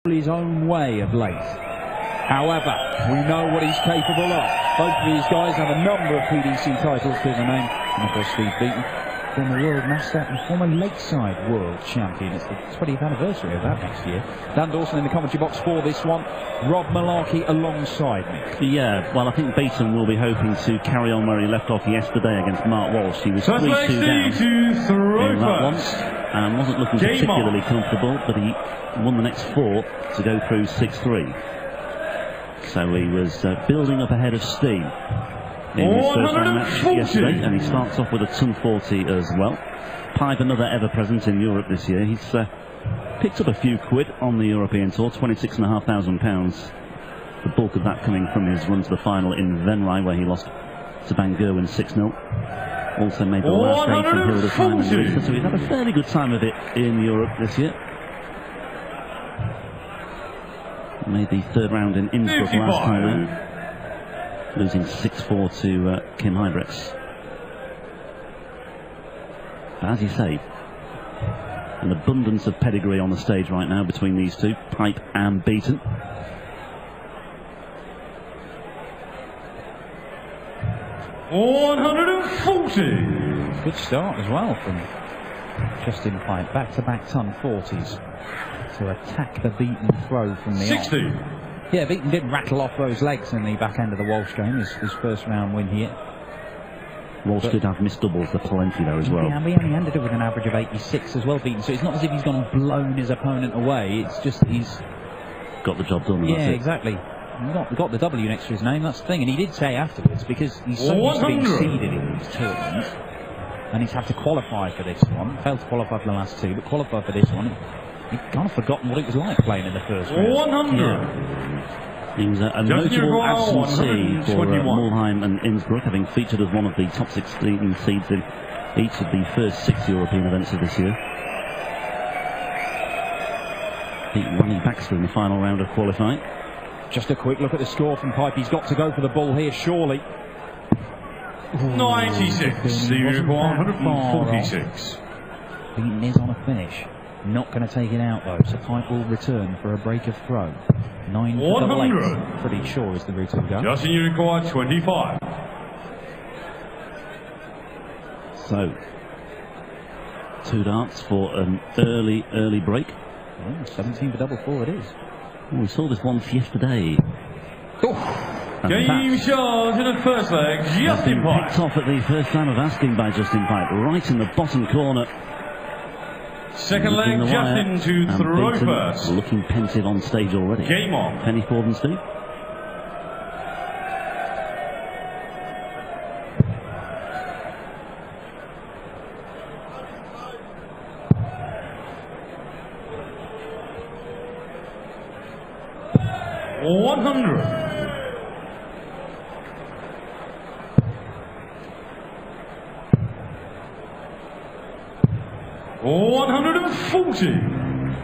his own way of late. However, we know what he's capable of. Both of these guys have a number of PDC titles to their name. And of course, Steve Beaton, former world master and former Lakeside world champion. It's the 20th anniversary of that next year. Dan Dawson in the commentary box for this one. Rob Malarkey alongside me. Yeah, well, I think Beaton will be hoping to carry on where he left off yesterday against Mark Walsh. He was 3-2 down in that one and wasn't looking particularly comfortable, but he won the next 4 to go through 6-3. So he was building up ahead of steam in his first round match yesterday, and he starts off with a ton 40 as well. Pipe, another ever present in Europe this year. He's picked up a few quid on the European Tour, £26,500. The bulk of that coming from his run to the final in Venray, where he lost to Van Gerwen 6-0. Also made the last 8 in Hildesheim and Lisa, so he's had a fairly good time of it in Europe this year. Made the 3rd round in Innsbruck last time out, losing 6-4 to Kim Huybrechts. As you say, an abundance of pedigree on the stage right now between these two, Pipe and Beaton. $140. Good start as well from Justin Pipe. Back-to-back ton 40s to attack the Beaton throw from the 60. Yeah, Beaton did rattle off those legs in the back end of the Walsh game. His first round win here. Walsh did have missed doubles plenty there as well. Yeah, he only ended up with an average of 86 as well, Beaton. So it's not as if he's gone and blown his opponent away. It's just that he's got the job done. Yeah, exactly. He got the W next to his name. That's the thing. And he did say afterwards, because he's so used to being seeded in these tournaments, and he's had to qualify for this one. Failed to qualify for the last 2, but qualified for this one. He'd kind of forgotten what it was like playing in the first round. 100. Yeah. He was a notable absentee for Mulheim and Innsbruck, having featured as one of the top 16 seeds in each of the first 6 European events of this year. Beat Ronnie Baxter in the final round of qualifying. Just a quick look at the score from Pipe. He's got to go for the ball here, surely. 96. The 146. Beaton is on a finish. Not going to take it out though, so Pipe will return for a break of throw. 9 for double 8. Pretty sure is the route to go. Justin, you require 25. So, 2 darts for an early break. Oh, 17 for double 4 it is. Oh, we saw this once yesterday. Game charge in the first leg, Justin Pipe. Picked off at the first time of asking by Justin Pipe, right in the bottom corner. Second leg, Justin to throw first. Looking pensive on stage already. Game on. Penny Ford and Steve. $100. $140.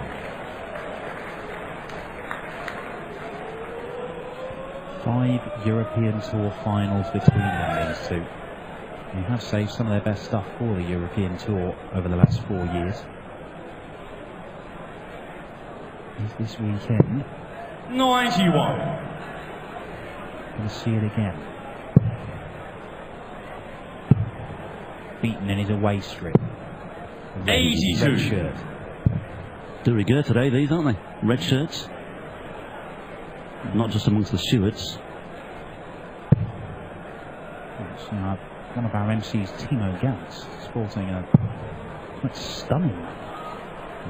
Five European Tour finals between them, these two. They have saved some of their best stuff for the European Tour over the last 4 years. Is this weekend 91. going to see it again? Beaton in his away strip. 82. Red shirt. De rigueur today, these, aren't they? Red shirts. Not just amongst the stewards. One of our MCs, Timo Gantz, sporting a quite stunning.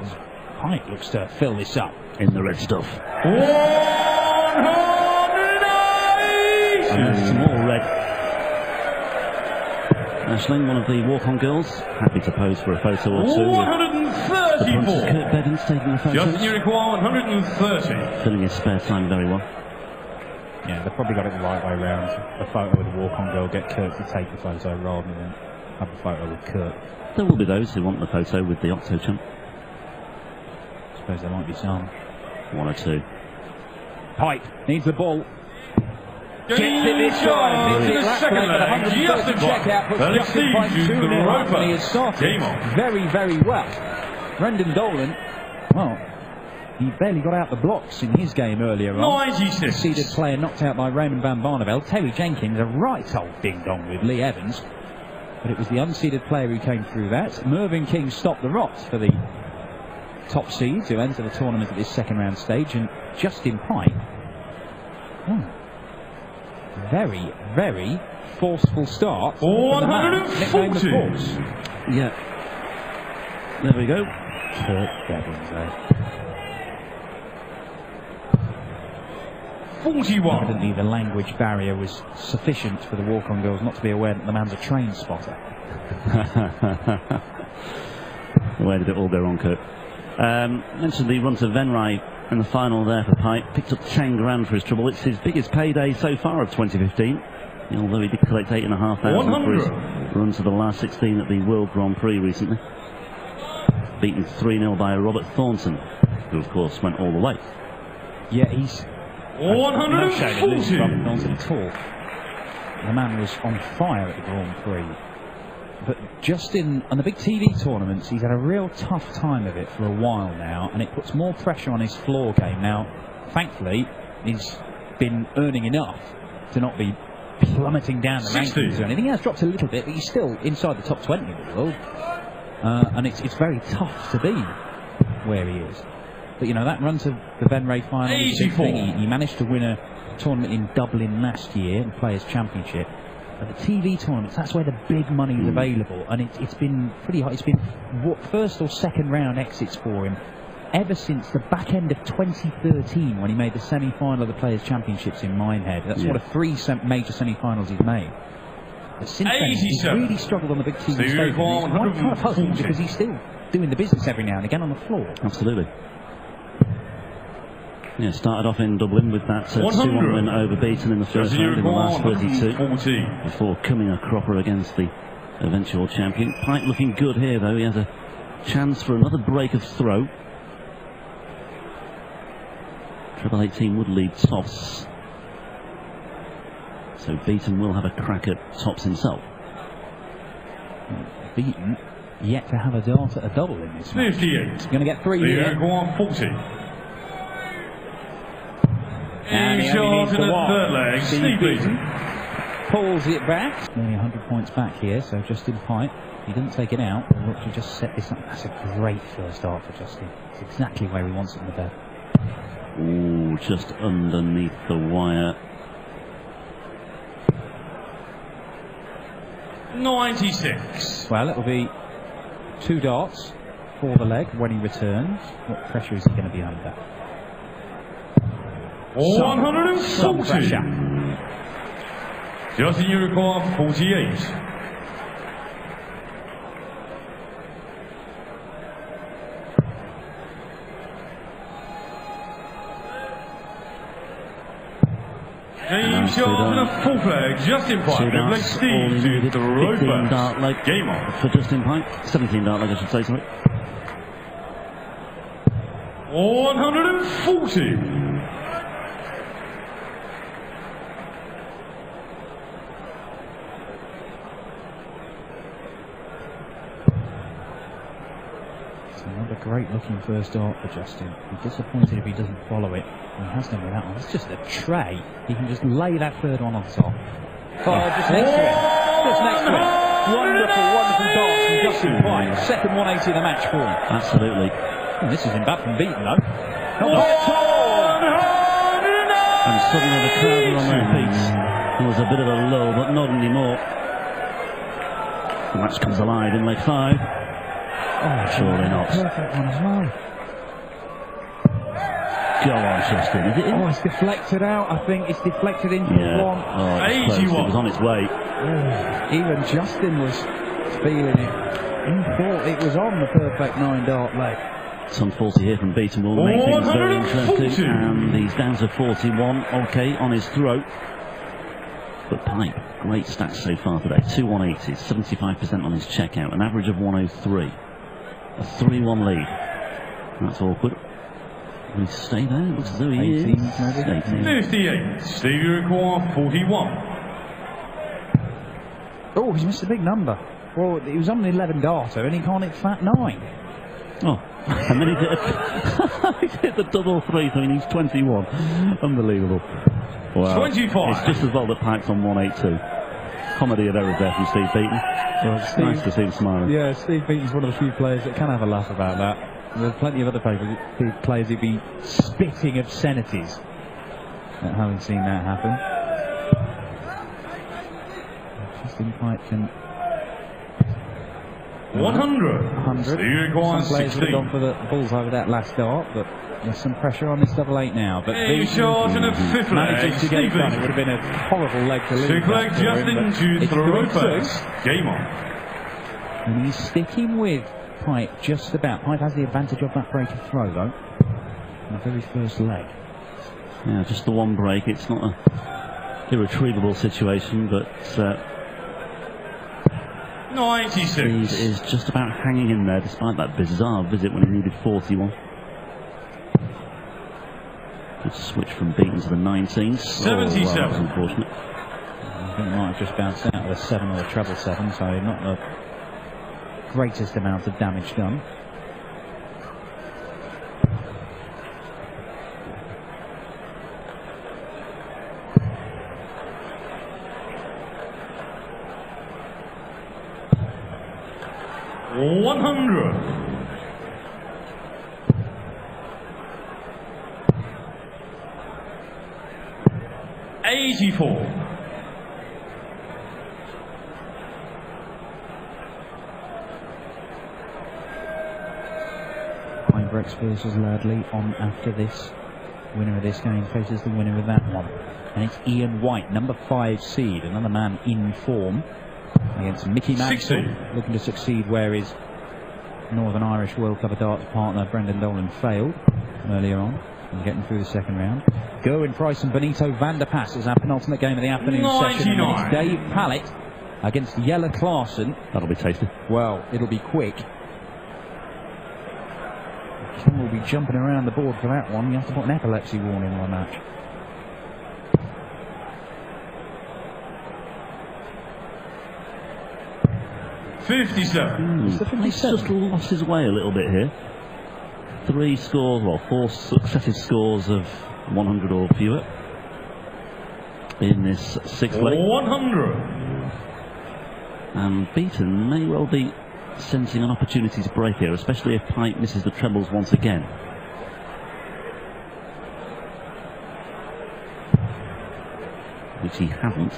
His Pipe looks to fill this up in the red stuff. 180. And some more red. Aisling, one of the walk-on girls, happy to pose for a photo or two. 134. Kurt Beddens taking a photo. Justin, you require 130. Filling his spare time very well. Yeah, they've probably got it the right way round. The photo with the walk-on girl, get Kurt to take the photo rather than have a photo with Kurt. There will be those who want the photo with the Octo champ. I suppose there might be some. 1 or 2. Pipe needs the ball. Gets it this time. In the second leg, Justin Pipe. Let's see to the roper. He has started very, very well. Brendan Dolan, well, He barely got out the blocks in his game earlier on. 96. Seeded player knocked out by Raymond van Barneveld. Terry Jenkins, a right old ding-dong with Lee Evans. But it was the unseeded player who came through that. Mervyn King stopped the rot for the top seed to enter the tournament at this second round stage. And Justin Pike, very, very forceful start. 140. Yeah. There we go. Kurt Devins, 41. Evidently the language barrier was sufficient for the walk-on girls not to be aware that the man's a train spotter. Where did it all go wrong, Kurt? Mentioned the run to Venray in the final there for Pike. Picked up 10 grand for his trouble. It's his biggest payday so far of 2015. Although he did collect 8,500 for his run to the last 16 at the World Grand Prix recently. Beaten 3-0 by Robert Thornton, who of course went all the way. Yeah, he's 140. Robert Thornton at all. The man was on fire at the Grand Prix. But Justin, on the big TV tournaments, he's had a real tough time of it for a while now, and it puts more pressure on his floor game. Now, thankfully, he's been earning enough to not be plummeting down the rankings or anything. He has dropped a little bit, but he's still inside the top 20 in the world. And it's very tough to be where he is. But, you know, that run to the Venray final is a big thing. He managed to win a tournament in Dublin last year, the Players' Championship. But the TV tournaments, that's where the big money is available. And it's been pretty high. It's been first or second round exits for him ever since the back end of 2013 when he made the semi-final of the Players' Championships in Minehead. That's one of 3 major semi-finals he's made. But since then, he's really struggled on the big TV stage. It's quite puzzling because he's still doing the business every now and again on the floor. Absolutely. Yeah, started off in Dublin with that 2-1 win over Beaton in the first round in the last 32 before coming a cropper against the eventual champion. Pike looking good here though. He has a chance for another break of throw. Treble 18 would lead tops, so Beaton will have a crack at tops himself. Beaton yet to have a dart at a double in this match. 58. He's going to get 3 here. 40. And he only needs the third leg. Steve Beaton pulls it back. Nearly 100 points back here, so Justin Pike, he doesn't take it out. Look to just set this up. That's a great first start for Justin. It's exactly where he wants it in the bed. Ooh, just underneath the wire. 96. Well, it'll be 2 darts for the leg when he returns. What pressure is he going to be under? 140. pressure. Justin Unicorn 48. Game shot in a full flag. Justin Pike. Leg Steve to throw first. Dart leg Game on. for Justin Pike. 17 dart leg, I should say, sorry. 140. Another great looking first dart for Justin. He's disappointed if he doesn't follow it. He has done with that one. It's just a tray. He can just lay that third one on top. Just next to it. Just next to it. Wonderful, wonderful dart from Justin Pike. Second 180 of the match for him. Absolutely. And this isn't bad from Beaton though. Not at all. And suddenly the crowd are on their feet. There was a bit of a lull, but not anymore. The match comes alive in leg 5. Oh, surely not. Perfect one as well. Go on, Justin. Is it in? Oh, it's deflected out. I think it's deflected into the one. Oh, it's close. It was on its way. Oh, even Justin was feeling it. He thought it was on the perfect 9-dart leg. Some 40 here from Beaton will make things very interesting. And he's down to 41. Okay, on his throat. But Pike, great stats so far today. 2 180s, 75% on his checkout, an average of 103. A 3-1 lead. That's awkward. Will he stay there? Looks as though he 18, is. 58. Steve Unicorn 41. Oh, he's missed a big number. Well, he was on the 11 darter and he can't hit flat 9. Oh, And then he did, he did the double three, so he needs 21. Unbelievable. Wow. 25. It's just as well that Pike's on 182. Comedy of errors there from Steve Beaton. Well, Steve, nice to see him smiling. Yeah, Steve Beaton's one of the few players that can have a laugh about that. There's plenty of other players who'd be spitting obscenities at having seen that happen. Justin Pike can... 100. Some players would have gone for the bullseye with that last dart, but there's some pressure on this double eight now. But a shot and a fifth leg. Managing to get it done. It would have been a horrible leg to lose. Sixth leg just into throw first. Game on. And he's sticking with Pike just about. Pike has the advantage of that break of throw, though. On the very first leg. Yeah, just the one break. It's not a irretrievable situation, but 96. Steve is just about hanging in there despite that bizarre visit when he needed 41. Good switch from Beaton to the 19s. 77. Oh, well, that was unfortunate. I think it might have just bounced out with a 7 or a treble 7, so not the greatest amount of damage done. $100. 84. Pinebrex versus Ladley on after this. Winner of this game faces the winner of that one. And it's Ian White, number 5 seed, another man in form, against Mickey Maxwell, looking to succeed where his Northern Irish World Club of Darts partner Brendan Dolan failed earlier on and getting through the second round. Gerwin Price and Benito van der Pas is our penultimate game of the afternoon session. And it's Dave Pallett against Jelle Klaassen. That'll be tasty. Well, it'll be quick. Kim will be jumping around the board for that one. You have to put an epilepsy warning on that match. $57. He's just lost his way a little bit here. 3 scores, well, 4 successive scores of 100 or fewer in this 6th leg. 100. And Beaton may well be sensing an opportunity to break here, especially if Pike misses the trebles once again. Which he hasn't.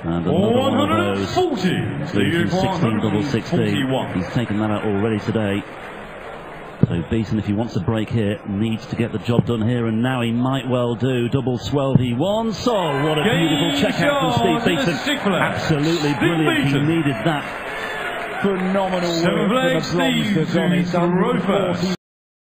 And another one of those. 16 double 16. He's taken that out already today. So Beaton, if he wants a break here, needs to get the job done here, and now he might well do. Double 12-1. So what a beautiful check out from Steve Beaton. Absolutely brilliant. He needed that. Phenomenal work from the bronze.